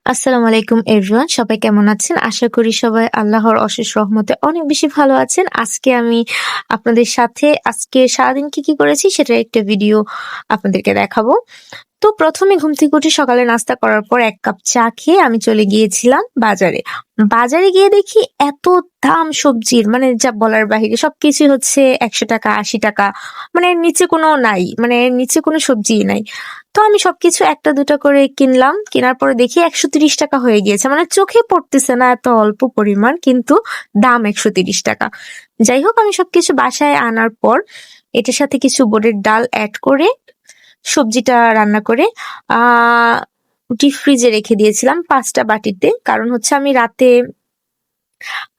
আসসালামু আলাইকুম এভরিওয়ান, সবাই কেমন আছেন? আশা করি সবাই আল্লাহর অশেষ রহমতে অনেক বেশি ভালো আছেন। আজকে আমি আপনাদের সাথে আজকে সারাদিন কি করেছি সেটার একটা ভিডিও আপনাদেরকে দেখাবো। তো ১ম এ ঘুম থেকে উঠে সকালে নাস্তা করার পর ১ কাপ চা খেয়ে আমি চলে গিয়েছিলাম বাজারে। বাজারে গিয়ে দেখি এত দাম সবজির, মানে যা বলার বাহিরে। সবকিছুই হচ্ছে ৳১০০, ৳৮০, মানে এর নিচে কোনো নাই। মানে এর নিচে কোনো সবজিই নাই। তো আমি সবকিছু ১ টা ২ টা করে কিনলাম। কেনার পরে দেখি ৳১৩০ হয়ে গিয়েছে। মানে চোখে পড়তেছে না এত অল্প পরিমাণ, কিন্তু দাম ৳১৩০। যাই হোক, আমি সবকিছু বাসায় আনার পর এটার সাথে কিছু বুটের ডাল এড করে সবজিটা রান্না করে আ ডিপ ফ্রিজে রেখে দিয়েছিলাম ৫ টা বাটিতে। কারণ হচ্ছে আমি রাতে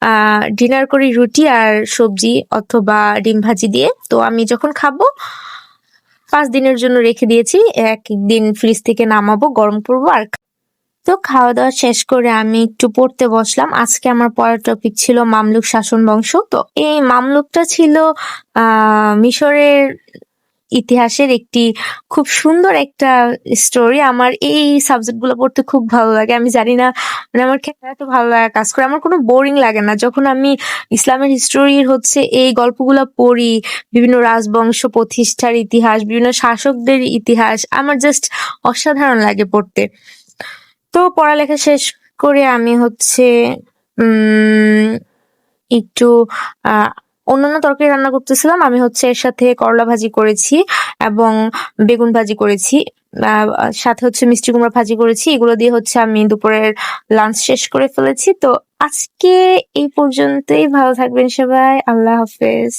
আ ডিনার করি রুটি আর সবজি অথবা ডিম ভাজি দিয়ে। তো আমি যখন খাবো ৫ দিনের জন্য রেখে দিয়েছি। একদিন ফ্রিজ থেকে নামাবো, গরম করব আর তো খাওয়া-দাওয়া শেষ করে আমি একটু পড়তে বসলাম। আজকে আমার পড়ার টপিক ছিল মামলুক শাসন বংশ। তো এই মামলুকটা ছিল আ মিশরের ইতিহাসের একটি খুব সুন্দর একটা স্টোরি। আমার এই সাবজেক্ট গুলো পড়তে খুব ভালো লাগে। আমি জানি না, মানে আমার কেন এত ভালো লাগা কাজ করে। আমার কোনো বোরিং লাগে না। যখন আমি ইসলামের হিস্টোরির হচ্ছে এই গল্পগুলা পড়ি, বিভিন্ন রাজবংশ প্রতিষ্ঠার ইতিহাস, বিভিন্ন শাসকদের ইতিহাস, আমার জাস্ট অসাধারণ লাগে পড়তে। তো পড়ালেখা শেষ করে আমি হচ্ছে উম একটু আ অন্যান্য তরকারি রান্না করতেছিলাম। আমি হচ্ছে এর সাথে করলা ভাজি করেছি এবং বেগুন ভাজি করেছি। আ সাথে হচ্ছে মিষ্টি কুমড়া ভাজি করেছি। এগুলো দিয়ে হচ্ছে আমি দুপুরের লাঞ্চ শেষ করে ফেলেছি। তো আজকে এই পর্যন্তই। ভালো থাকবেন সবাই। আল্লাহ হাফেজ।